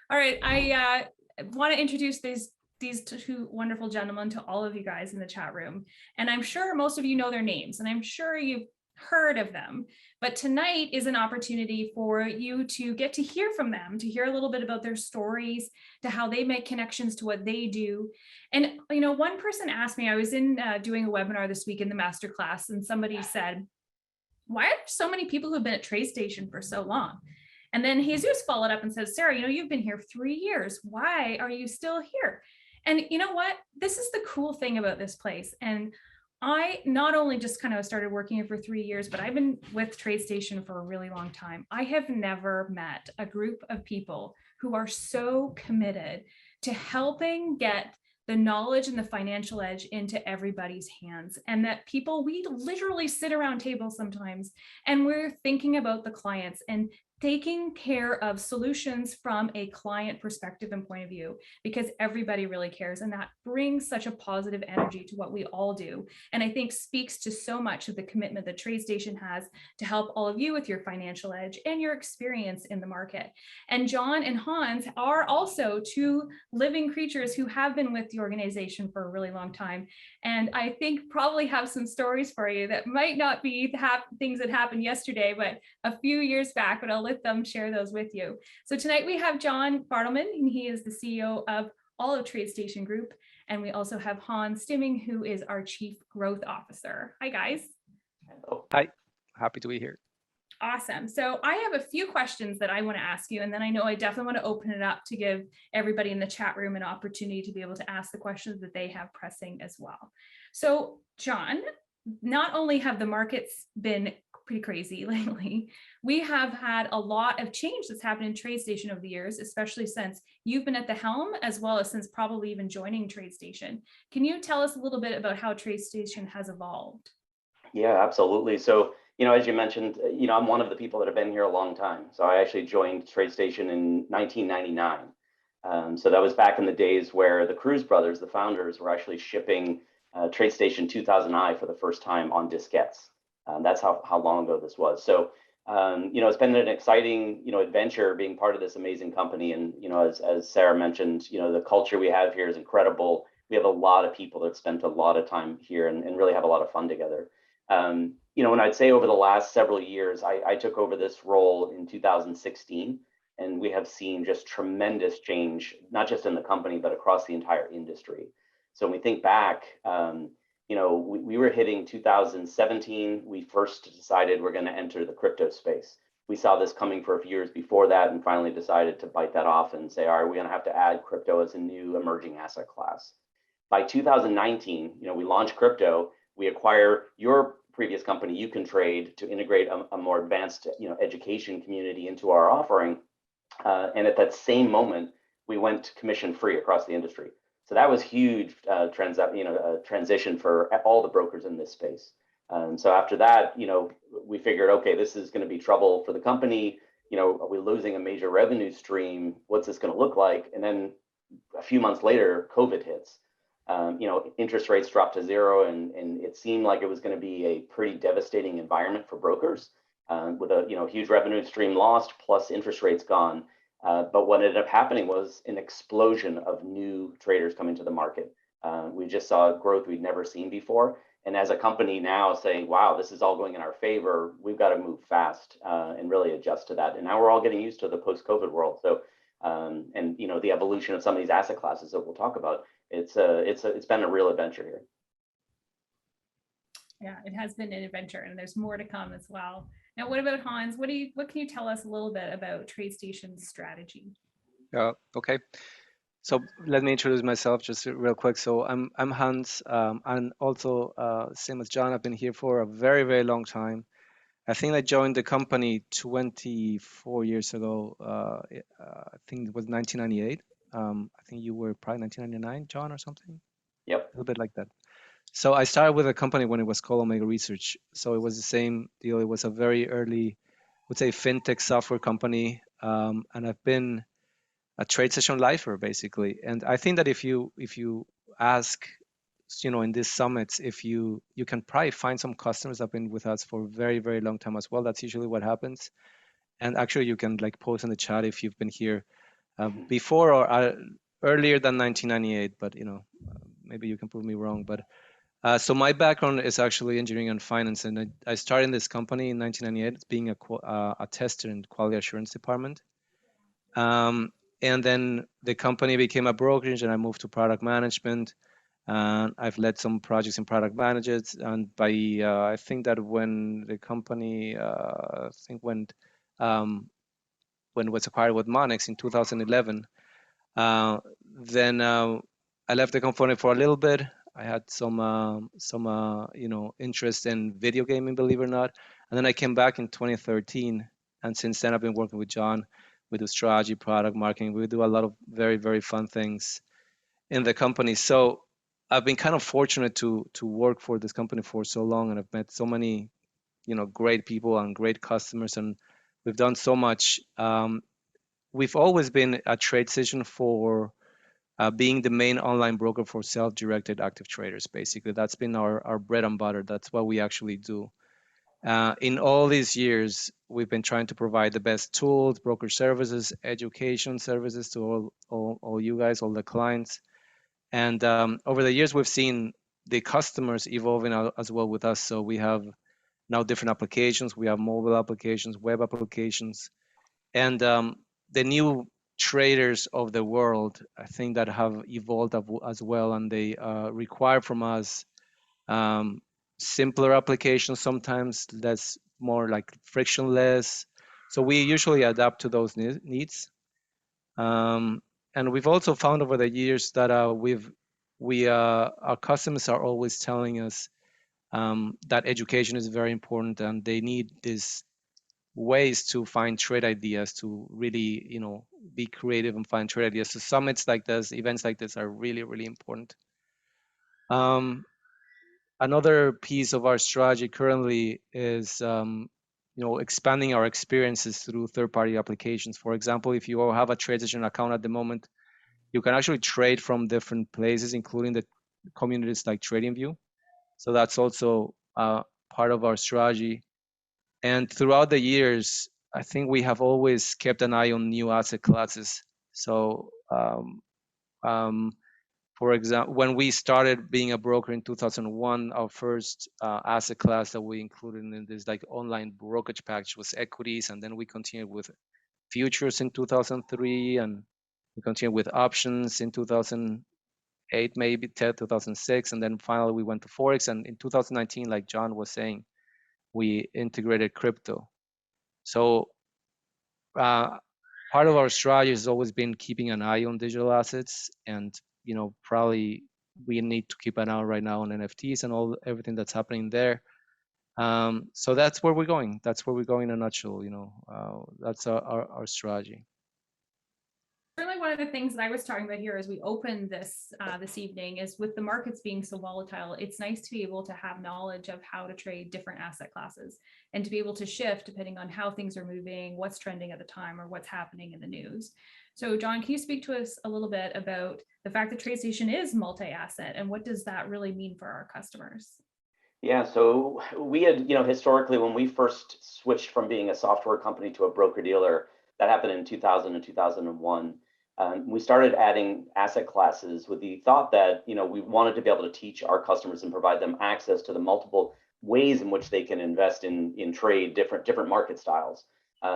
All right, I want to introduce these two wonderful gentlemen to all of you guys in the chat room. And I'm sure most of you know their names, and I'm sure you've heard of them. But tonight is an opportunity for you to get to hear from them, to hear a little bit about their stories, to how they make connections to what they do. And, you know, one person asked me, I was in doing a webinar this week in the masterclass, and somebody said, why are there so many people who've been at TradeStation for so long? And then Jesus followed up and said, Sarah, you know, you've been here 3 years. Why are you still here? And you know what? This is the cool thing about this place. And I not only just kind of started working here for 3 years, but I've been with TradeStation for a really long time. I have never met a group of people who are so committed to helping get the knowledge and the financial edge into everybody's hands. And that people, we literally sit around tables sometimes and we're thinking about the clients and taking care of solutions from a client perspective and point of view, because everybody really cares. And that brings such a positive energy to what we all do. And I think speaks to so much of the commitment that TradeStation has to help all of you with your financial edge and your experience in the market. And John and Hans are also two living creatures who have been with the organization for a really long time. And I think probably have some stories for you that might not be things that happened yesterday, but a few years back, but I'll let them share those with you. So tonight we have John Bartleman, and he is the CEO of all of TradeStation Group. And we also have Hans Stimming, who is our Chief Growth Officer. Hi, guys. Hi, happy to be here. Awesome. So I have a few questions that I want to ask you, and then I know I definitely want to open it up to give everybody in the chat room an opportunity to be able to ask the questions that they have pressing as well. So John, not only have the markets been pretty crazy lately, we have had a lot of change that's happened in TradeStation over the years, especially since you've been at the helm, as well as since probably even joining TradeStation. Can you tell us a little bit about how TradeStation has evolved? Yeah, absolutely. So, as you mentioned, I'm one of the people that have been here a long time. So I actually joined TradeStation in 1999. So that was back in the days where the Cruz brothers, the founders, were actually shipping TradeStation 2000i for the first time on diskettes. That's how long ago this was. So, it's been an exciting, adventure being part of this amazing company. And, as Sarah mentioned, the culture we have here is incredible. We have a lot of people that spent a lot of time here and really have a lot of fun together. When I'd say over the last several years, I took over this role in 2016, and we have seen just tremendous change, not just in the company, but across the entire industry. So when we think back, we were hitting 2017. We first decided we're going to enter the crypto space. We saw this coming for a few years before that and finally decided to bite that off and say, all right, we're going to have to add crypto as a new emerging asset class. By 2019, we launched crypto. We acquire your previous company, You Can Trade, to integrate a more advanced, education community into our offering. And at that same moment, we went commission free across the industry. So that was huge transition for all the brokers in this space. So after that, we figured, okay, this is going to be trouble for the company. Are we losing a major revenue stream? What's this going to look like? And then a few months later, COVID hits. Interest rates dropped to zero, and it seemed like it was going to be a pretty devastating environment for brokers, with a huge revenue stream lost plus interest rates gone. But what ended up happening was an explosion of new traders coming to the market. We just saw growth we'd never seen before. And as a company now saying, wow, this is all going in our favor, we've got to move fast and really adjust to that. And now we're all getting used to the post-COVID world. So, the evolution of some of these asset classes that we'll talk about, it's been a real adventure here. Yeah, it has been an adventure, and there's more to come as well. Now, what about Hans? What can you tell us a little bit about TradeStation's strategy? Okay. So let me introduce myself just real quick. So I'm Hans, and also same as John, I've been here for a very, very long time. I think I joined the company 24 years ago. I think it was 1998. I think you were probably 1999, John, or something. Yep. A little bit like that. So I started with a company when it was called Omega Research. So it was the same deal. It was a very early, I would say, fintech software company. And I've been a TradeStation lifer, basically. And I think that if you ask, in these summits, if you can probably find some customers that have been with us for a very, very long time as well. That's usually what happens. And actually, you can post in the chat if you've been here before or earlier than 1998, but maybe you can prove me wrong. But so my background is actually engineering and finance, and I started in this company in 1998 being a tester in quality assurance department. And then the company became a brokerage, and I moved to product management. And I've led some projects in product management. And by I think that when the company when it was acquired with Monex in 2011, then I left the company for a little bit. I had some interest in video gaming, believe it or not. And then I came back in 2013, and since then I've been working with John. We do strategy, product marketing. We do a lot of very, very fun things in the company. So I've been kind of fortunate to work for this company for so long, and I've met so many, great people and great customers, and we've done so much. We've always been at TradeStation for being the main online broker for self-directed active traders. Basically, that's been our bread and butter. That's what we actually do. In all these years, we've been trying to provide the best tools, broker services, education services to all you guys, all the clients. And over the years, we've seen the customers evolving as well with us. So we have now different applications. We have mobile applications, web applications, and the new traders of the world, I think, that have evolved as well, and they require from us simpler applications, sometimes less, more like frictionless. So we usually adapt to those needs. And we've also found over the years that our customers are always telling us that education is very important, and they need these ways to find trade ideas, to really, be creative and find trade ideas. So summits like this, events like this are really, really important. Another piece of our strategy currently is, expanding our experiences through third-party applications. For example, if you have a TradeStation account at the moment, you can actually trade from different places, including the communities like TradingView. So that's also part of our strategy. And throughout the years, I think we have always kept an eye on new asset classes. So, for example, when we started being a broker in 2001, our first asset class that we included in this like online brokerage package was equities, and then we continued with futures in 2003, and we continued with options in 2008, maybe 2006, and then finally we went to forex. And in 2019, like John was saying, we integrated crypto. So part of our strategy has always been keeping an eye on digital assets, and probably we need to keep an eye right now on NFTs and everything that's happening there. So that's where we're going. That's where we're going in a nutshell. That's our strategy. Certainly, one of the things that I was talking about here as we opened this this evening is, with the markets being so volatile, it's nice to be able to have knowledge of how to trade different asset classes and to be able to shift depending on how things are moving, what's trending at the time, or what's happening in the news. So John, can you speak to us a little bit about the fact that TradeStation is multi-asset, and what does that really mean for our customers? Yeah, so we had, historically, when we first switched from being a software company to a broker-dealer, that happened in 2000 and 2001. We started adding asset classes with the thought that, we wanted to be able to teach our customers and provide them access to the multiple ways in which they can invest in trade, different market styles.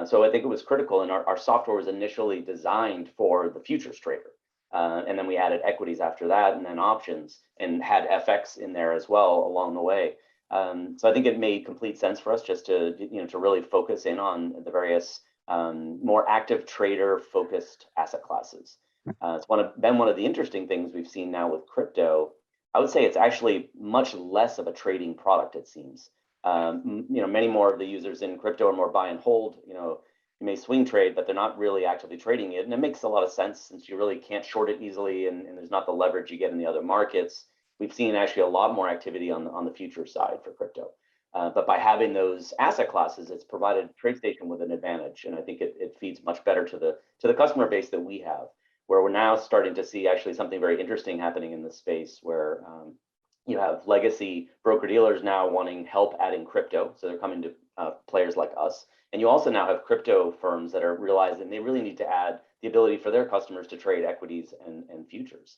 So I think it was critical, and our software was initially designed for the futures trader. And then we added equities after that, and then options, and had FX in there as well along the way. So I think it made complete sense for us just to, to really focus in on the various more active trader focused asset classes. It's been one of the interesting things we've seen now with crypto. I would say it's actually much less of a trading product, it seems. Many more of the users in crypto are more buy and hold. You may swing trade, but they're not really actively trading it. And it makes a lot of sense, since you really can't short it easily, and there's not the leverage you get in the other markets. We've seen actually a lot more activity on the future side for crypto. But by having those asset classes, it's provided TradeStation with an advantage. And I think it feeds much better to the customer base that we have, where we're now starting to see actually something very interesting happening in this space, where you have legacy broker dealers now wanting help adding crypto. So they're coming to players like us. And you also now have crypto firms that are realizing they really need to add the ability for their customers to trade equities and futures.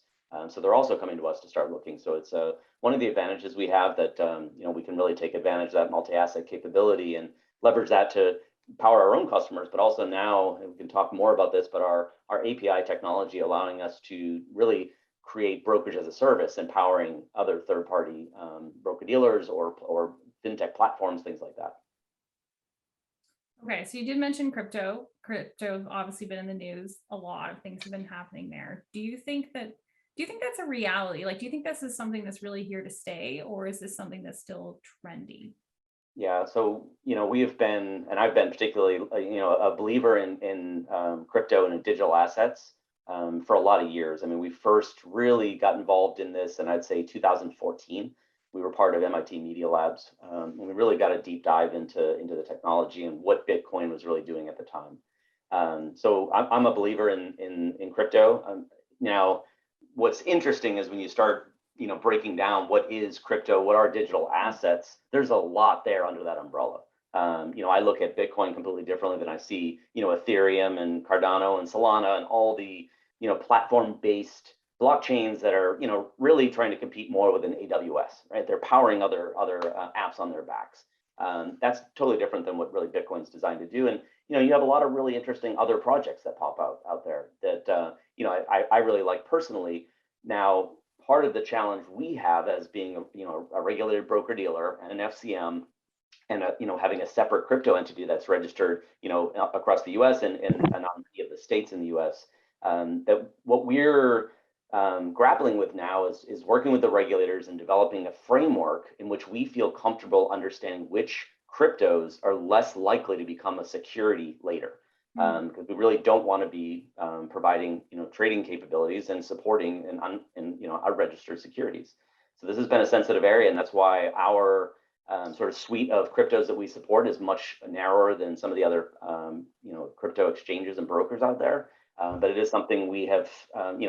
So they're also coming to us to start looking. So it's one of the advantages we have that we can really take advantage of that multi-asset capability and leverage that to power our own customers, but also now, and we can talk more about this, but our API technology allowing us to really create brokerage as a service, empowering other third-party broker-dealers or fintech platforms, things like that. Okay, so you did mention crypto. Crypto's obviously been in the news. A lot of things have been happening there. Do you think that's a reality? Like, do you think this is something that's really here to stay, or is this something that's still trendy? Yeah, so we have been, and I've been particularly, a believer in crypto and in digital assets for a lot of years. I mean, we first really got involved in this, and I'd say 2014. We were part of MIT Media Labs, and we really got a deep dive into the technology and what Bitcoin was really doing at the time. So I'm a believer in crypto. Now, what's interesting is when you start breaking down what is crypto, what are digital assets, there's a lot there under that umbrella. I look at Bitcoin completely differently than I see, Ethereum and Cardano and Solana and all the, platform-based blockchains that are, really trying to compete more with an AWS, right? They're powering other apps on their backs. That's totally different than what really Bitcoin's designed to do. And, you have a lot of really interesting other projects that pop out there that, I really like personally. Now, part of the challenge we have as being a regulated broker dealer and an FCM and having a separate crypto entity that's registered across the US and on many of the states in the US, that what we're grappling with now is working with the regulators and developing a framework in which we feel comfortable understanding which cryptos are less likely to become a security later. Because we really don't want to be providing trading capabilities and supporting unregistered securities. So this has been a sensitive area, and that's why our sort of suite of cryptos that we support is much narrower than some of the other crypto exchanges and brokers out there. But it is something we have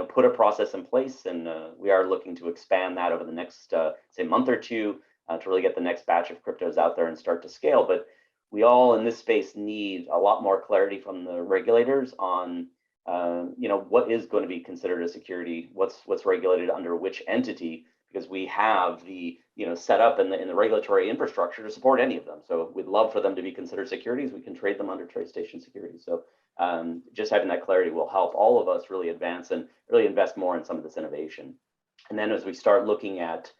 put a process in place, and we are looking to expand that over the next say month or two to really get the next batch of cryptos out there and start to scale. But we all in this space need a lot more clarity from the regulators on, what is going to be considered a security, what's regulated under which entity, because we have the, set up in the regulatory infrastructure to support any of them. So we'd love for them to be considered securities. We can trade them under TradeStation securities. So just having that clarity will help all of us really advance and really invest more in some of this innovation. And then as we start looking at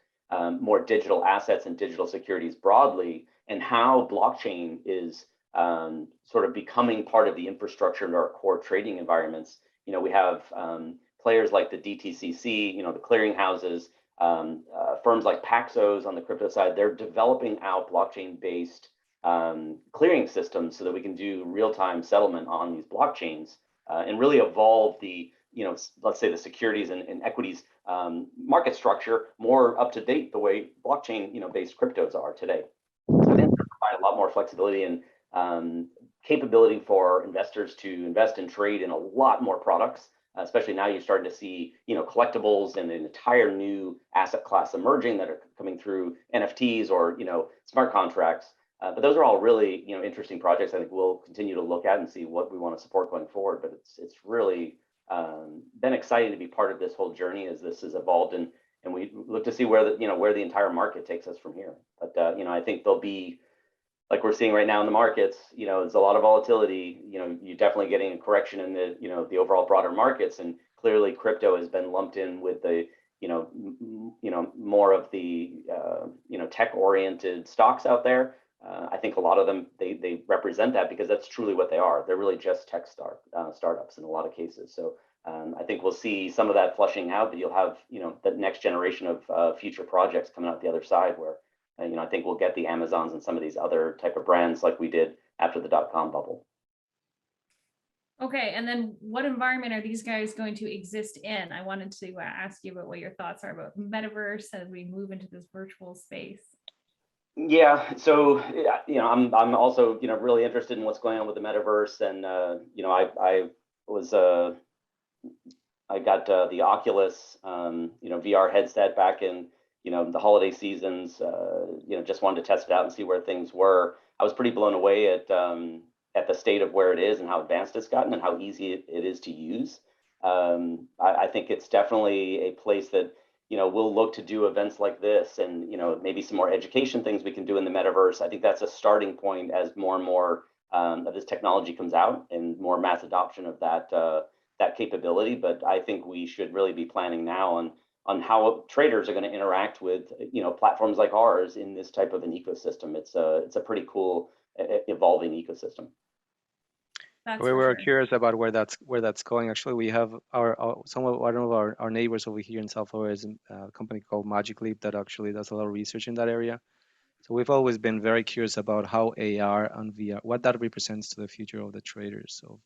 more digital assets and digital securities broadly, and how blockchain is sort of becoming part of the infrastructure in our core trading environments. We have players like the DTCC, the clearinghouses, firms like Paxos on the crypto side. They're developing out blockchain-based clearing systems so that we can do real-time settlement on these blockchains and really evolve the, let's say the securities and equities market structure more up to date the way blockchain, based cryptos are today. So they provide a lot more flexibility and capability for investors to invest and trade in a lot more products, especially now you're starting to see, collectibles and an entire new asset class emerging that are coming through NFTs or, smart contracts. But those are all really, interesting projects I think we'll continue to look at and see what we want to support going forward. But it's really been exciting to be part of this whole journey as this has evolved, and we look to see where the entire market takes us from here. But I think there'll be, like we're seeing right now in the markets, there's a lot of volatility. You're definitely getting a correction in the the overall broader markets, and clearly crypto has been lumped in with the more of the tech-oriented stocks out there. I think a lot of them they represent that because that's truly what they are. They're really just tech startups in a lot of cases. So I think we'll see some of that flushing out, but you'll have the next generation of future projects coming out the other side where I think we'll get the Amazons and some of these other type of brands like we did after the .com bubble. Okay, and then what environment are these guys going to exist in? I wanted to ask you about what your thoughts are about metaverse as we move into this virtual space. Yeah, so I'm also really interested in what's going on with the metaverse, and I got the Oculus VR headset back in the holiday seasons. Just wanted to test it out and see where things were. I was pretty blown away at the state of where it is and how advanced it's gotten and how easy it is to use. I think it's definitely a place that, we'll look to do events like this and, maybe some more education things we can do in the metaverse. I think that's a starting point as more and more of this technology comes out and more mass adoption of that capability. But I think we should really be planning now on how traders are going to interact with, platforms like ours in this type of an ecosystem. It's a pretty cool evolving ecosystem. We were curious about where that's going. Actually, we have one of our neighbors over here in South Florida is a company called Magic Leap that actually does a lot of research in that area. So we've always been very curious about how AR and VR, what that represents to the future of the traders, of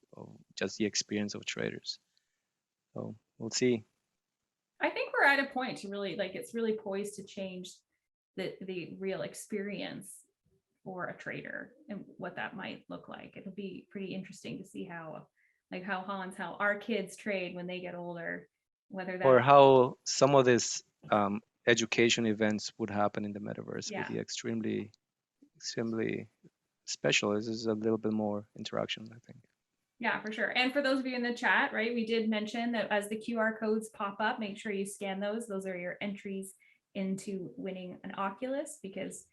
just the experience of traders. So we'll see. I think we're at a point to really, it's really poised to change the real experience for a trader and what that might look like. It'll be pretty interesting to see how our kids trade when they get older, whether that, or how some of these education events would happen in the metaverse. Would be extremely special. This is a little bit more interaction, I think. Yeah, for sure. And for those of you in the chat, right, we did mention that as the QR codes pop up, make sure you scan those. Those are your entries into winning an Oculus, because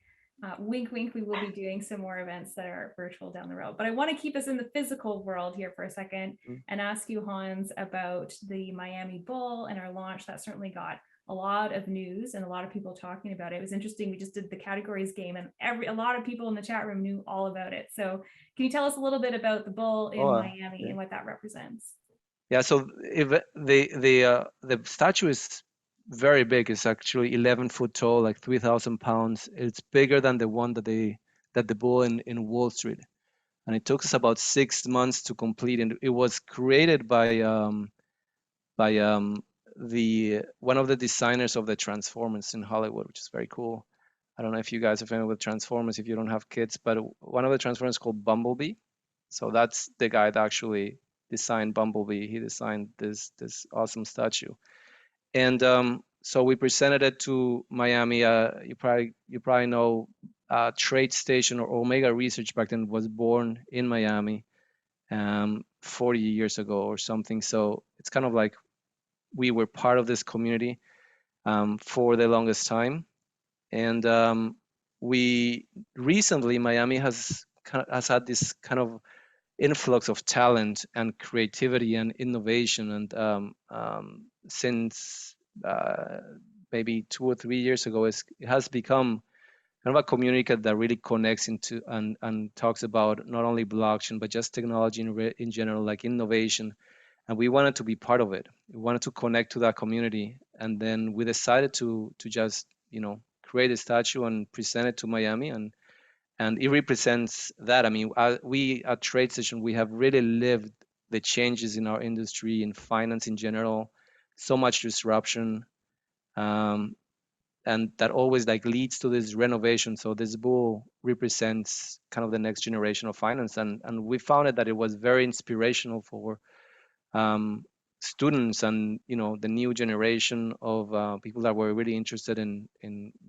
wink, wink, we will be doing some more events that are virtual down the road. But I want to keep us in the physical world here for a second and ask you, Hans, about the Miami Bull and our launch. That certainly got a lot of news and a lot of people talking about it. It was interesting. We just did the categories game and a lot of people in the chat room knew all about it. So can you tell us a little bit about the Bull in Miami and what that represents? Yeah, so if the statue is very big. It's actually 11 foot tall, like 3,000 pounds. It's bigger than the one that the Bull in Wall Street. And it took us about 6 months to complete. And it was created by one of the designers of the Transformers in Hollywood, which is very cool. I don't know if you guys are familiar with Transformers if you don't have kids, but one of the Transformers called Bumblebee. So that's the guy that actually designed Bumblebee. He designed this awesome statue. And so we presented it to Miami. You probably know TradeStation or Omega Research back then was born in Miami 40 years ago or something. So it's kind of like we were part of this community for the longest time. And we recently, Miami has had this kind of influx of talent and creativity and innovation. And since maybe 2 or 3 years ago, it has become kind of a community that really connects into and talks about not only blockchain, but just technology in general, like innovation. And we wanted to be part of it. We wanted to connect to that community. And then we decided to just, create a statue and present it to Miami. And it represents that. I mean, we at TradeStation, we have really lived the changes in our industry, in finance in general, so much disruption. And that always leads to this renovation. So this Bull represents kind of the next generation of finance. And we found that it was very inspirational for students and the new generation of people that were really interested in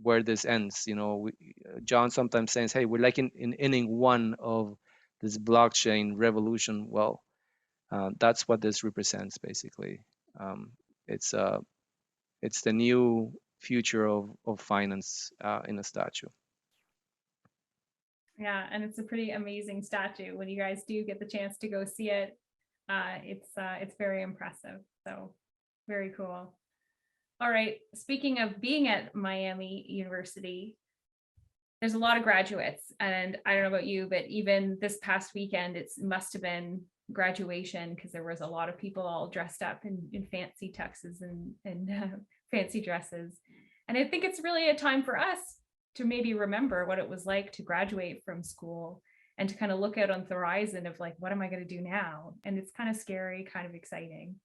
where this ends. John sometimes says, hey, we're like in inning 1 of this blockchain revolution. Well, that's what this represents basically. It's the new future of finance in a statue. Yeah, and it's a pretty amazing statue. When you guys do get the chance to go see it, it's very impressive. So very cool. All right, speaking of being at Miami University, there's a lot of graduates, and I don't know about you, but even this past weekend, it must have been graduation, because there was a lot of people all dressed up in fancy tuxes and fancy dresses. And I think it's really a time for us to maybe remember what it was like to graduate from school and to kind of look out on the horizon of what am I going to do now? And it's kind of scary, kind of exciting.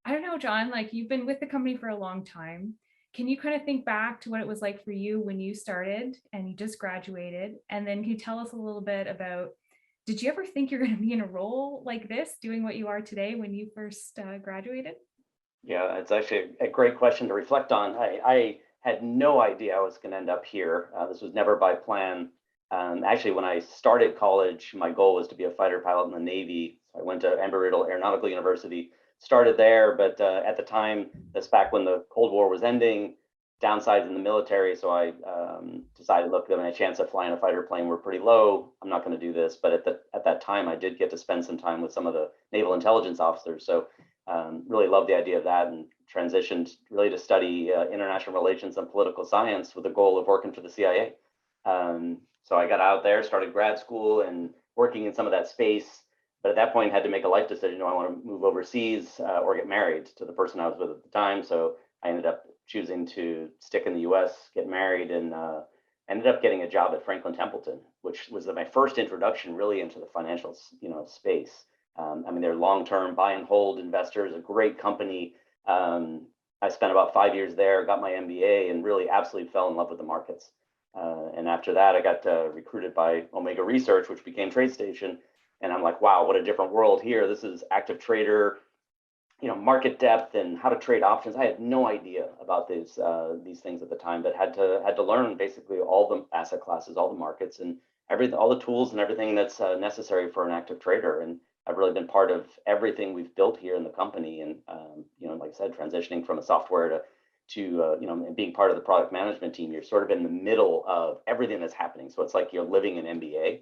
I don't know, John, you've been with the company for a long time. Can you kind of think back to what it was like for you when you started and you just graduated? And then can you tell us a little bit about, did you ever think you're going to be in a role like this, doing what you are today when you first graduated? Yeah, it's actually a great question to reflect on. I had no idea I was going to end up here. This was never by plan. Actually, when I started college, my goal was to be a fighter pilot in the Navy. So I went to Embry-Riddle Aeronautical University, started there, but at the time, that's back when the Cold War was ending, downsides in the military. So I decided, look, my chance of flying a fighter plane were pretty low. I'm not going to do this. But at that time, I did get to spend some time with some of the naval intelligence officers. So really loved the idea of that, and transitioned really to study international relations and political science with the goal of working for the CIA. So I got out there, started grad school and working in some of that space. But at that point, had to make a life decision. Do I want to move overseas or get married to the person I was with at the time? So I ended up choosing to stick in the US, get married, and ended up getting a job at Franklin Templeton, which was my first introduction really into the financial space. I mean, they're long-term buy and hold investors, a great company. I spent about 5 years there, got my MBA, and really absolutely fell in love with the markets. And after that, I got recruited by Omega Research, which became TradeStation. And I'm like, wow, what a different world here. This is active trader, market depth and how to trade options. I had no idea about these things at the time, but had to learn basically all the asset classes, all the markets, and all the tools and everything that's necessary for an active trader. And I've really been part of everything we've built here in the company. And like I said, transitioning from a software to being part of the product management team, you're sort of in the middle of everything that's happening. So it's like you're living an MBA.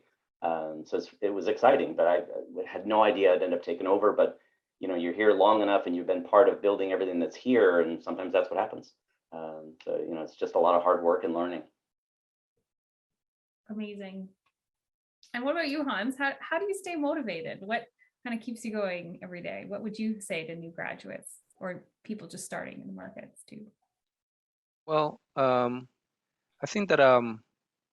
So it was exciting, but I had no idea I'd end up taking over. But you're here long enough and you've been part of building everything that's here, and sometimes that's what happens. So it's just a lot of hard work and learning. Amazing. And what about you, Hans? How do you stay motivated? What kind of keeps you going every day? What would you say to new graduates or people just starting in the markets too? Well, I think that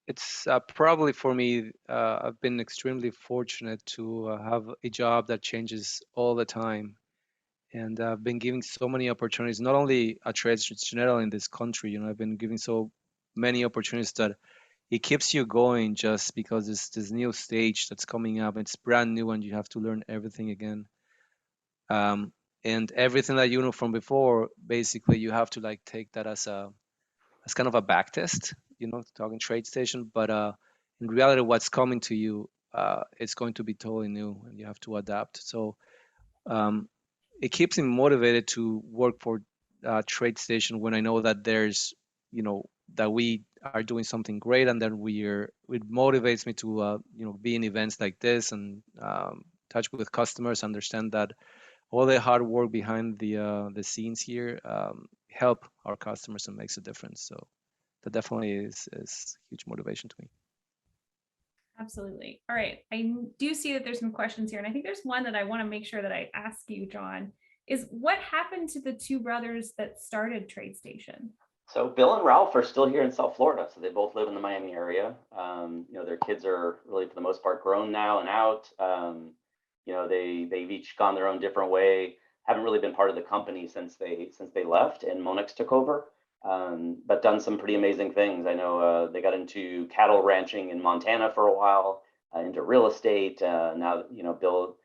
it's probably for me, I've been extremely fortunate to have a job that changes all the time. And I've been giving so many opportunities, not only at TradeStation general in this country, I've been giving so many opportunities that it keeps you going, just because it's this new stage that's coming up. It's brand new and you have to learn everything again. And everything that you know from before, basically you have to take that as kind of a back test, talking TradeStation. But in reality, what's coming to you, it's going to be totally new and you have to adapt. So it keeps me motivated to work for TradeStation when I know that there's, that we are doing something great, and then it motivates me to, be in events like this and touch with customers, understand that all the hard work behind the scenes here help our customers and makes a difference. So that definitely is huge motivation to me. Absolutely. All right. I do see that there's some questions here, and I think there's one that I want to make sure that I ask you, John, is what happened to the two brothers that started TradeStation? So Bill and Ralph are still here in South Florida. So they both live in the Miami area. Their kids are really, for the most part, grown now and out. They've each gone their own different way. Haven't really been part of the company since they left, and Monix took over. But done some pretty amazing things. I know they got into cattle ranching in Montana for a while, into real estate. Now, Bill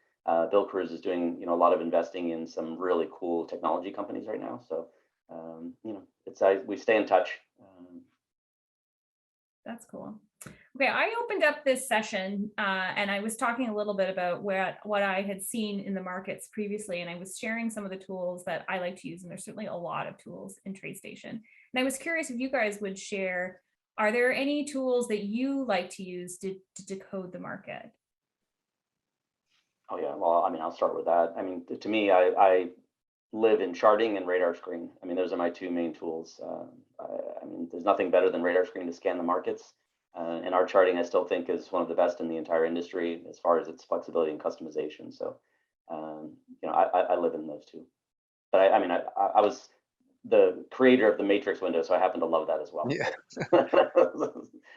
Cruz is doing, a lot of investing in some really cool technology companies right now. So, we stay in touch. That's cool. Okay, I opened up this session and I was talking a little bit about what I had seen in the markets previously, and I was sharing some of the tools that I like to use, and there's certainly a lot of tools in TradeStation. And I was curious if you guys would share, are there any tools that you like to use to decode the market? Oh yeah, well, I'll start with that. To me, I live in charting and radar screen. Those are my two main tools. There's nothing better than radar screen to scan the markets. And our charting, I still think, is one of the best in the entire industry as far as its flexibility and customization. So, I live in those two. But I was the creator of the matrix window, so I happen to love that as well. Yeah.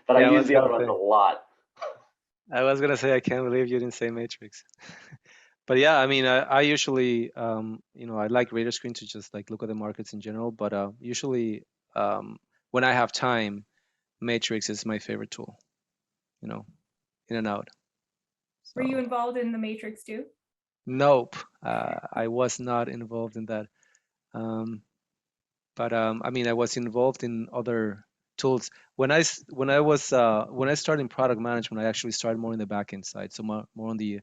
But I use the other ones a lot. I was gonna say, I can't believe you didn't say matrix. But yeah, I usually, I like radar screen to just look at the markets in general. But usually, when I have time, matrix is my favorite tool. In and out. So, were you involved in the matrix too? Nope, I was not involved in that. But I was involved in other tools. When I started in product management, I actually started more in the back end side, so more on the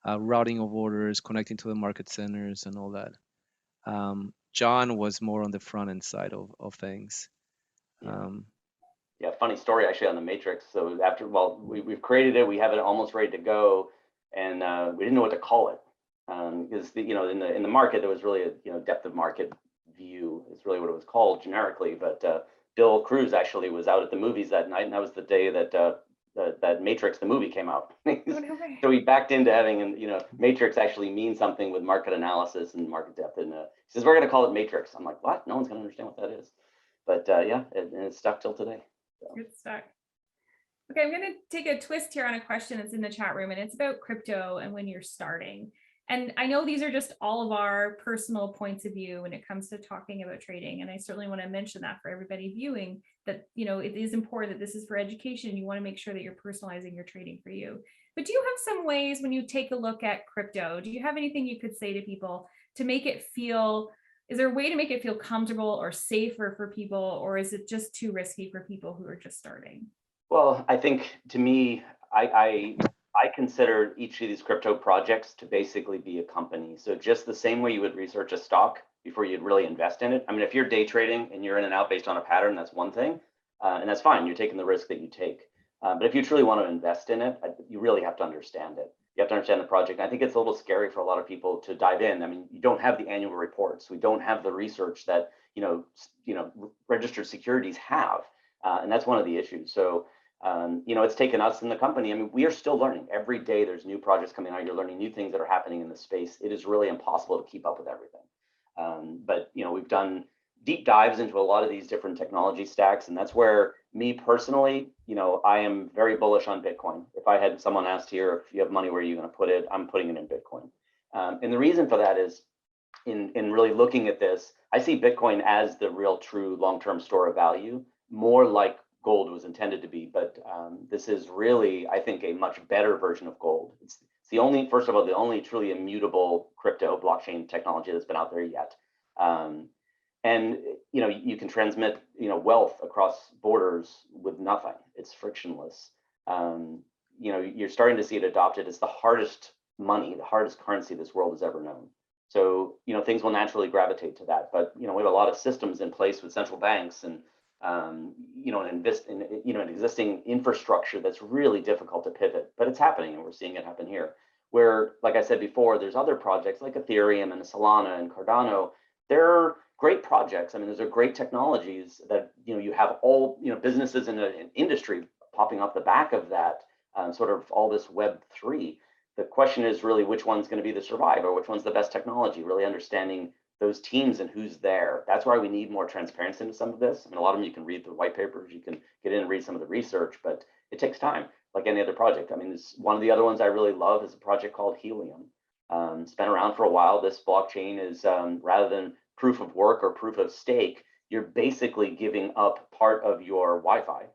routing of orders, connecting to the market centers, and all that. John was more on the front end side of things. Yeah. Yeah, funny story actually on the matrix. So after, well, we've created it, we have it almost ready to go, and we didn't know what to call it, because in the market there was really a depth of market view is really what it was called generically. But Bill Cruz actually was out at the movies that night, and that was the day that that Matrix the movie came out. So we backed into having Matrix actually mean something with market analysis and market depth, and he says we're going to call it Matrix. I'm like, what? No one's going to understand what that is. But yeah, and it's stuck till today. So. Good stuff. Okay, I'm going to take a twist here on a question that's in the chat room, and it's about crypto and when you're starting. And I know these are just all of our personal points of view when it comes to talking about trading. And I certainly want to mention that for everybody viewing, that it is important that this is for education. You want to make sure that you're personalizing your trading for you. But do you have some ways when you take a look at crypto, do you have anything you could say to people to make it feel, is there a way to make it feel comfortable or safer for people, or is it just too risky for people who are just starting? Well, I think to me, I consider each of these crypto projects to basically be a company. So just the same way you would research a stock before you'd really invest in it. I mean, if you're day trading and you're in and out based on a pattern, that's one thing, and that's fine. You're taking the risk that you take. But if you truly want to invest in it, you really have to understand it. You have to understand the project. I think it's a little scary for a lot of people to dive in. I mean, you don't have the annual reports. We don't have the research that registered securities have, and that's one of the issues. So it's taken us in the company. I mean, we are still learning every day. There's new projects coming out. You're learning new things that are happening in the space. It is really impossible to keep up with everything. But we've done deep dives into a lot of these different technology stacks, and that's where me personally, I am very bullish on Bitcoin. If I had someone asked here, if you have money, where are you going to put it? I'm putting it in Bitcoin. And the reason for that is, in really looking at this, I see Bitcoin as the real, true long-term store of value, more like gold was intended to be. But this is really, I think, a much better version of gold. It's the only, first of all, the only truly immutable crypto blockchain technology that's been out there yet. And you can transmit wealth across borders with nothing. It's frictionless. You're starting to see it adopted. It's the hardest money, the hardest currency this world has ever known. So things will naturally gravitate to that. But we have a lot of systems in place with central banks and invest in an existing infrastructure that's really difficult to pivot. But it's happening, and we're seeing it happen here. Where, like I said before, there's other projects like Ethereum and Solana and Cardano. They're great projects. I mean, those are great technologies that you have all businesses in an industry popping off the back of that, sort of all this Web3. The question is really which one's going to be the survivor, which one's the best technology, really understanding those teams and who's there. That's why we need more transparency into some of this. I mean, a lot of them you can read the white papers, you can get in and read some of the research, but it takes time, like any other project. I mean, one of the other ones I really love is a project called Helium. It's been around for a while. This blockchain is, rather than proof of work or proof of stake, you're basically giving up part of your Wi-Fi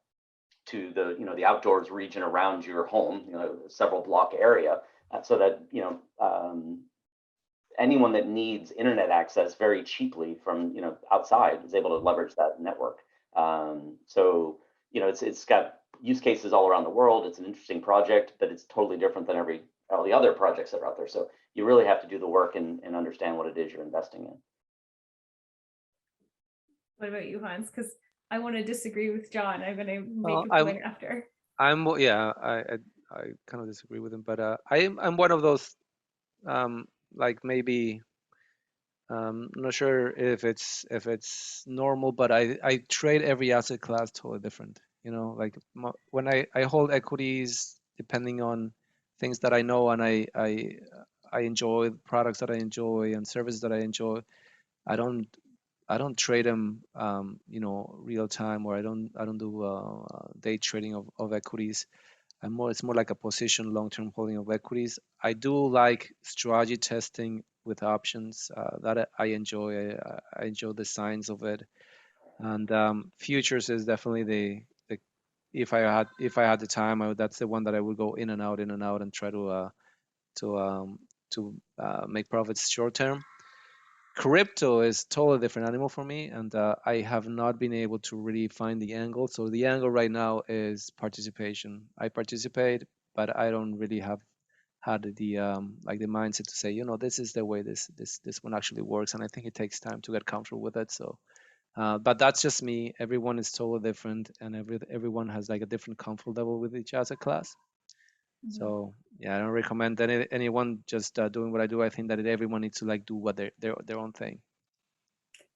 to the outdoors region around your home, several block area, so that anyone that needs internet access very cheaply from outside is able to leverage that network. So it's got use cases all around the world. It's an interesting project, but it's totally different than all the other projects that are out there. So you really have to do the work and understand what it is you're investing in. What about you, Hans? Because I want to disagree with John. I'm going to make a point after. I kind of disagree with him, but I'm one of those, like maybe, not sure if it's normal, but I trade every asset class totally different. Like when I hold equities, depending on things that I know and I enjoy, products that I enjoy and services that I enjoy, I don't trade them, real time, or I don't do day trading of equities. It's more like a position, long-term holding of equities. I do like strategy testing with options, that I enjoy. I enjoy the science of it, and futures is definitely the if I had the time, that's the one that I would go in and out, and try to make profits short term. Crypto is totally different animal for me, and I have not been able to really find the angle. So the angle right now is participation. I participate, but I don't really have had the like the mindset to say, this is the way this one actually works, and I think it takes time to get comfortable with it. So, but that's just me. Everyone is totally different, and everyone has like a different comfort level with each asset class. So yeah, I don't recommend anyone just doing what I do. I think that everyone needs to like do what their own thing.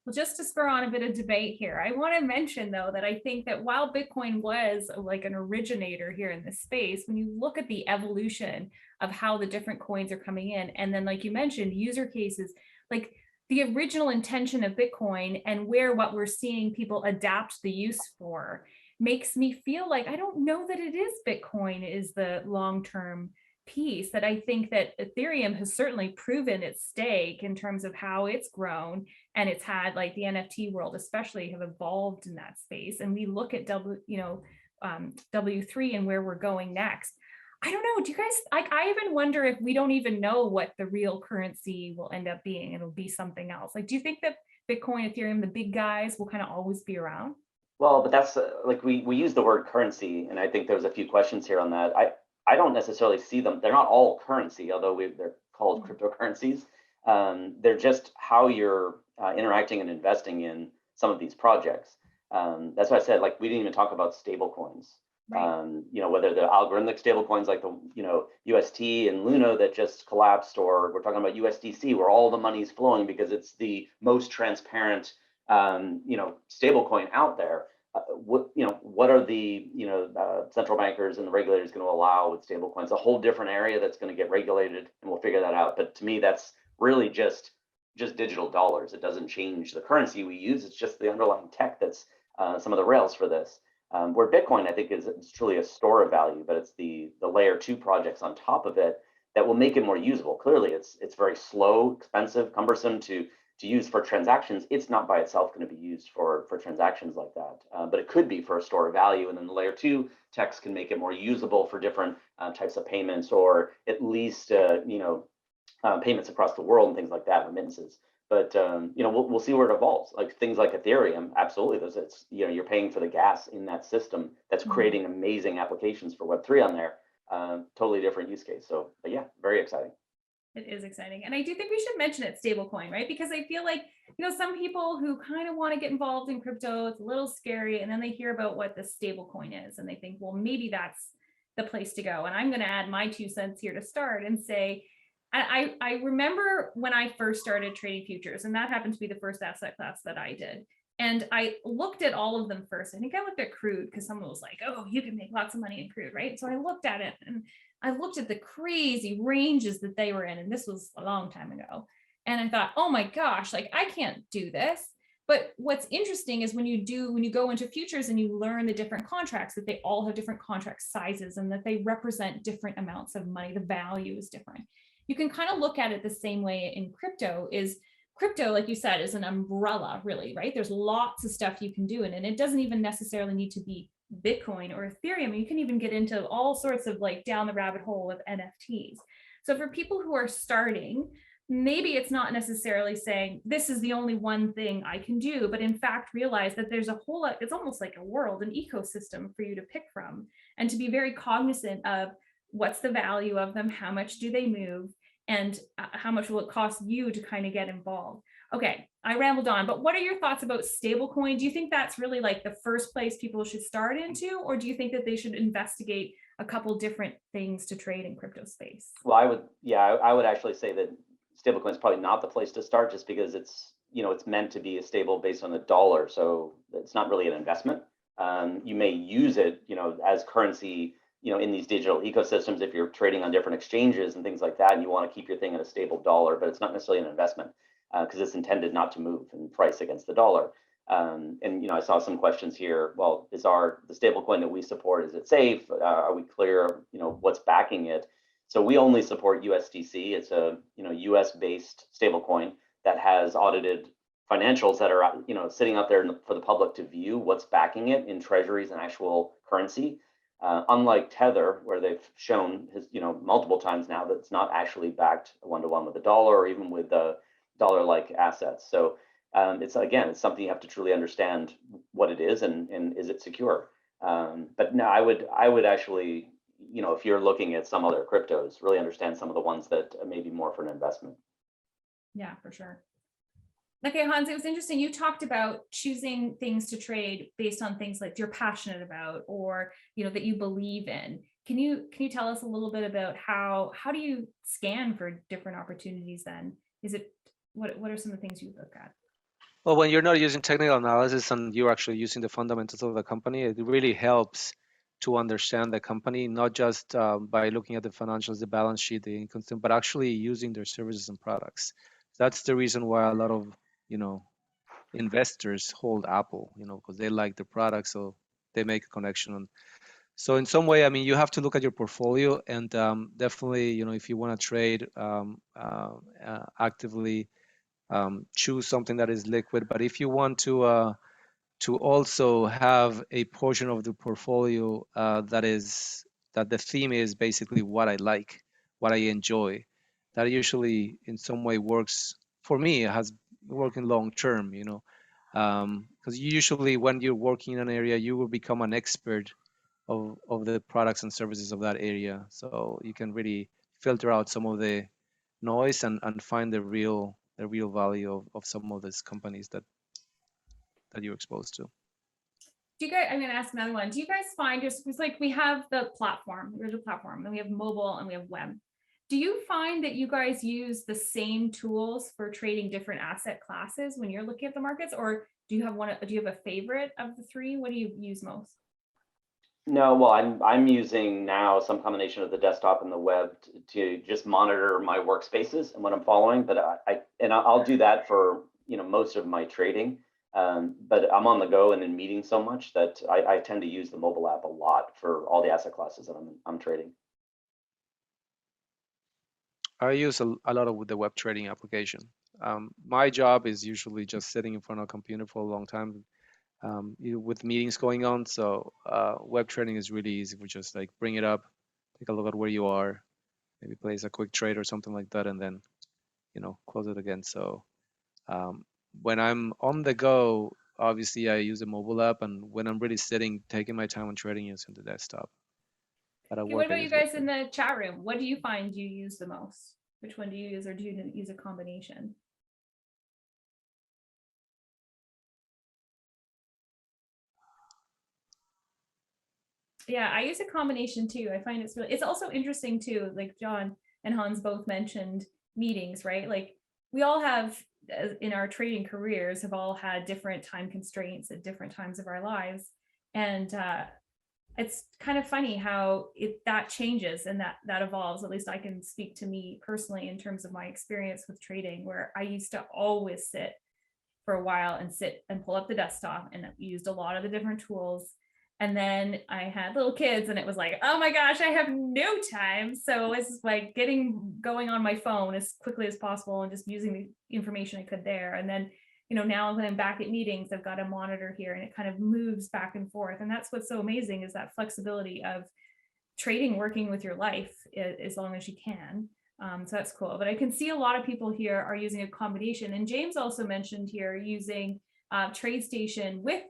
Well, just to spur on a bit of debate here, I want to mention, though, that I think that while Bitcoin was like an originator here in this space, when you look at the evolution of how the different coins are coming in, and then, like you mentioned, user cases, like the original intention of Bitcoin and where what we're seeing people adapt the use for makes me feel like I don't know that it is Bitcoin is the long-term piece, that I think that Ethereum has certainly proven its stake in terms of how it's grown, and it's had, like, the NFT world especially have evolved in that space. And we look at W3 and where we're going next. I don't know. Do you guys, like, I even wonder if we don't even know what the real currency will end up being. It'll be something else. Like, do you think that Bitcoin, Ethereum, the big guys will kind of always be around? Well, but that's like we use the word currency, and I think there's a few questions here on that. I don't necessarily see them. They're not all currency, although they're called cryptocurrencies. They're just how you're interacting and investing in some of these projects. That's why I said, like, we didn't even talk about stable coins. Right. Whether the algorithmic stable coins like the UST and Luna that just collapsed, or we're talking about USDC where all the money is flowing because it's the most transparent stable coin out there. What are the central bankers and the regulators going to allow with stable coins? A whole different area that's going to get regulated, and we'll figure that out. But to me, that's really just digital dollars. It doesn't change the currency we use. It's just the underlying tech that's some of the rails for this. Where Bitcoin, I think, is truly a store of value, but it's the layer 2 projects on top of it that will make it more usable. Clearly, it's very slow, expensive, cumbersome to use for transactions. It's not by itself going to be used for transactions like that, but it could be for a store of value. And then the layer 2 techs can make it more usable for different types of payments, or at least payments across the world and things like that, remittances. But we'll see where it evolves. Like things like Ethereum, absolutely. You're paying for the gas in that system. That's creating amazing applications for Web3 on there. Totally different use case. So, but yeah, very exciting. It is exciting. And I do think we should mention it, stablecoin, right? Because I feel like, some people who kind of want to get involved in crypto, it's a little scary. And then they hear about what the stablecoin is and they think, well, maybe that's the place to go. And I'm going to add my 2 cents here to start and say, I remember when I first started trading futures, and that happened to be the first asset class that I did. And I looked at all of them first. I think I looked at crude because someone was like, oh, you can make lots of money in crude, right? So I looked at it and I looked at the crazy ranges that they were in. And this was a long time ago. And I thought, oh my gosh, like I can't do this. But what's interesting is when you go into futures and you learn the different contracts, that they all have different contract sizes and that they represent different amounts of money. The value is different. You can kind of look at it the same way in crypto. Crypto, like you said, is an umbrella, really, right? There's lots of stuff you can do in it. And it doesn't even necessarily need to be Bitcoin or Ethereum. You can even get into all sorts of like down the rabbit hole of NFTs. So for people who are starting, maybe it's not necessarily saying this is the only one thing I can do, but in fact realize that there's a whole lot, it's almost like a world, an ecosystem for you to pick from, and to be very cognizant of what's the value of them, how much do they move, and how much will it cost you to kind of get involved. Okay, I rambled on, but what are your thoughts about stablecoin? Do you think that's really like the first place people should start into, or do you think that they should investigate a couple different things to trade in crypto space? Well, I would actually say that stablecoin is probably not the place to start, just because it's meant to be a stable based on the dollar, so it's not really an investment. You may use it, as currency, in these digital ecosystems if you're trading on different exchanges and things like that, and you want to keep your thing at a stable dollar, but it's not necessarily an investment because it's intended not to move in price against the dollar. And I saw some questions here. Well, is the stable coin that we support, is it safe? Are we clear, what's backing it? So we only support USDC. It's a US based stable coin that has audited financials that are sitting out there for the public to view what's backing it in treasuries and actual currency. Unlike Tether, where they've shown multiple times now that it's not actually backed 1-to-1 with the dollar or even with the dollar-like assets. So it's something you have to truly understand what it is and is it secure. But no, I would actually, if you're looking at some other cryptos, really understand some of the ones that may be more for an investment. Yeah, for sure. Okay, Hans, it was interesting. You talked about choosing things to trade based on things like you're passionate about or that you believe in. Can you tell us a little bit about how do you scan for different opportunities then? Is it what are some of the things you look at? Well, when you're not using technical analysis and you're actually using the fundamentals of the company, it really helps to understand the company, not just by looking at the financials, the balance sheet, the income statement, but actually using their services and products. That's the reason why a lot of investors hold Apple, because they like the product, so they make a connection. And so in some way, I mean, you have to look at your portfolio and definitely, if you want to trade actively, choose something that is liquid. But if you want to also have a portion of the portfolio that the theme is basically what I like, what I enjoy, that usually in some way works for me. It has working long term, because usually when you're working in an area, you will become an expert of the products and services of that area. So you can really filter out some of the noise and find the real value of some of these companies that you're exposed to. Do you guys, I'm going to ask another one. Do you guys find it's like we have the platform, the original platform, and we have mobile and we have web. Do you find that you guys use the same tools for trading different asset classes when you're looking at the markets, or do you have a favorite of the three? What do you use most? No, well, I'm using now some combination of the desktop and the web to just monitor my workspaces and what I'm following. But I'll do that for most of my trading. But I'm on the go and in meetings so much that I tend to use the mobile app a lot for all the asset classes that I'm trading. I use a lot of the web trading application. My job is usually just sitting in front of a computer for a long time with meetings going on. So web trading is really easy. We just like bring it up, take a look at where you are, maybe place a quick trade or something like that, and then close it again. So when I'm on the go, obviously I use a mobile app, and when I'm really sitting, taking my time on trading, using the desktop. Okay, what about you guys in the chat room? What do you find you use the most? Which one do you use, or do you use a combination? Yeah, I use a combination too. I find it's also interesting too, like John and Hans both mentioned meetings, right? Like we all have in our trading careers have all had different time constraints at different times of our lives. And it's kind of funny how that changes and that evolves. At least I can speak to me personally in terms of my experience with trading, where I used to always sit for a while and pull up the desktop and used a lot of the different tools. And then I had little kids and it was like, oh my gosh, I have no time. So it's like going on my phone as quickly as possible and just using the information I could there. And then, now when I'm back at meetings, I've got a monitor here and it kind of moves back and forth. And that's what's so amazing is that flexibility of trading, working with your life as long as you can. So that's cool. But I can see a lot of people here are using a combination. And James also mentioned here using TradeStation with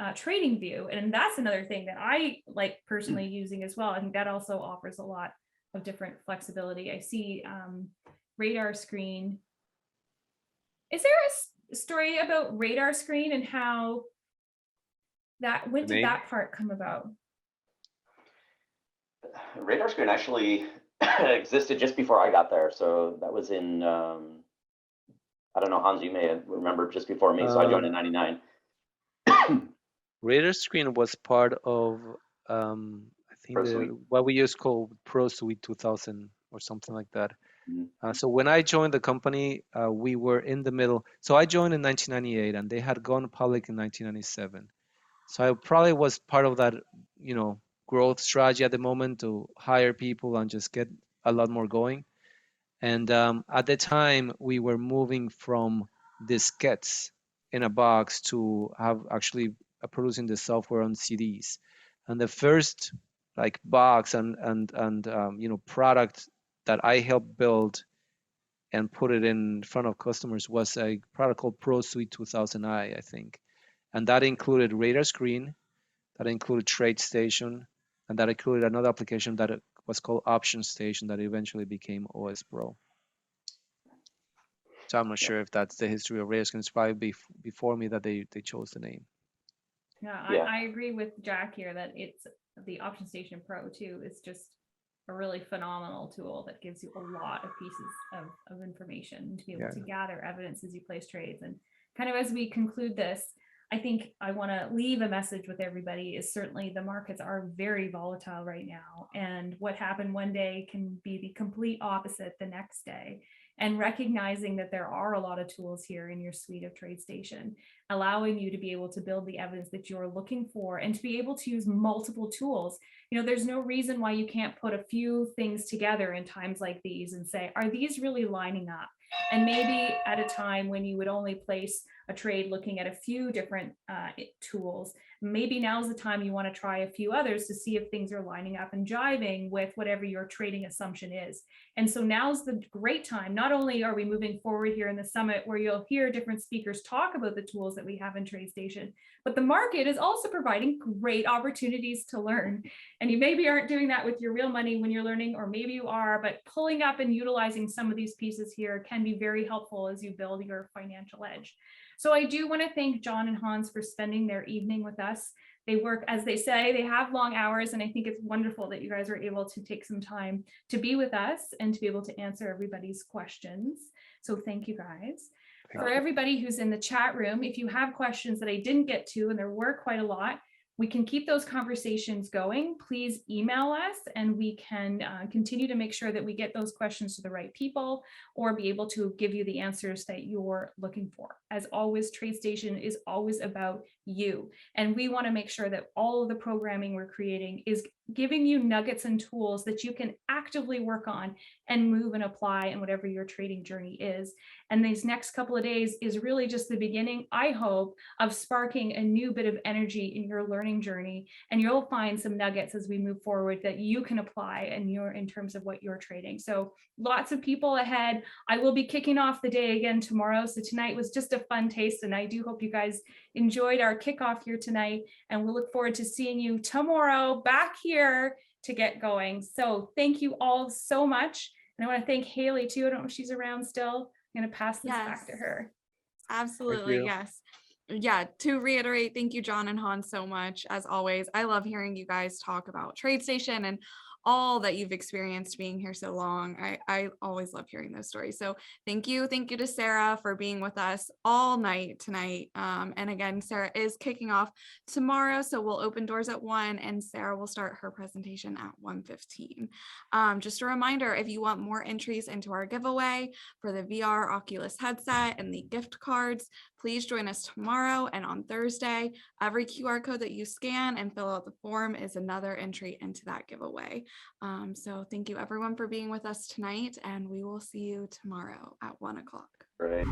TradingView. And that's another thing that I like personally using as well. I think that also offers a lot of different flexibility. I see radar screen. Is there a story about radar screen and how when did that part come about? Radar screen actually existed just before I got there. So that was in, I don't know, Hans, you may remember just before me. So I joined in 99. Radar screen was part of, I think, what we used called Pro Suite 2000 or something like that. Mm-hmm. So when I joined the company, we were in the middle. So I joined in 1998 and they had gone public in 1997. So I probably was part of that, growth strategy at the moment to hire people and just get a lot more going. And at the time, we were moving from diskettes in a box to have actually producing the software on CDs. And the first box and product that I helped build and put it in front of customers was a product called Pro Suite 2000i, I think. And that included Radar Screen, that included TradeStation, and that included another application that was called Option Station that eventually became OS Pro. So I'm not sure if that's the history of Radar Screen. It's probably before me that they chose the name. Yeah, I agree with Jack here that it's the Option Station Pro too. It's just a really phenomenal tool that gives you a lot of pieces of information to be able to gather evidence as you place trades. And kind of as we conclude this, I think I want to leave a message with everybody is certainly the markets are very volatile right now. And what happened one day can be the complete opposite the next day. And recognizing that there are a lot of tools here in your suite of TradeStation, allowing you to be able to build the evidence that you're looking for and to be able to use multiple tools. You know, there's no reason why you can't put a few things together in times like these and say, are these really lining up? And maybe at a time when you would only place a trade looking at a few different tools, maybe now's the time you want to try a few others to see if things are lining up and jiving with whatever your trading assumption is. And so now's the great time. Not only are we moving forward here in the summit where you'll hear different speakers talk about the tools that we have in TradeStation, but the market is also providing great opportunities to learn. And you maybe aren't doing that with your real money when you're learning, or maybe you are, but pulling up and utilizing some of these pieces here can be very helpful as you build your financial edge. So I do want to thank John and Hans for spending their evening with us. They work, as they say, they have long hours, and I think it's wonderful that you guys are able to take some time to be with us and to be able to answer everybody's questions. So thank you guys. For everybody who's in the chat room, if you have questions that I didn't get to, and there were quite a lot, we can keep those conversations going. Please email us and we can continue to make sure that we get those questions to the right people or be able to give you the answers that you're looking for. As always, TradeStation is always about you. And we want to make sure that all of the programming we're creating is giving you nuggets and tools that you can actively work on and move and apply in whatever your trading journey is. And these next couple of days is really just the beginning, I hope, of sparking a new bit of energy in your learning journey. And you'll find some nuggets as we move forward that you can apply in terms of what you're trading. So lots of people ahead. I will be kicking off the day again tomorrow. So tonight was just a fun taste. And I do hope you guys enjoyed our kickoff here tonight. And we'll look forward to seeing you tomorrow back here to get going. So thank you all so much. And I want to thank Haley too. I don't know if she's around still. I'm going to pass this back to her. Absolutely. Yes. Yeah. To reiterate, thank you, John and Hans, so much. As always, I love hearing you guys talk about TradeStation and all that you've experienced being here so long. I always love hearing those stories. So thank you. Thank you to Sarah for being with us all night tonight. And again, Sarah is kicking off tomorrow. So we'll open doors at 1 and Sarah will start her presentation at 1:15. Just a reminder, if you want more entries into our giveaway for the VR Oculus headset and the gift cards, please join us tomorrow and on Thursday. Every QR code that you scan and fill out the form is another entry into that giveaway. So thank you everyone for being with us tonight, and we will see you tomorrow at 1 o'clock. Right.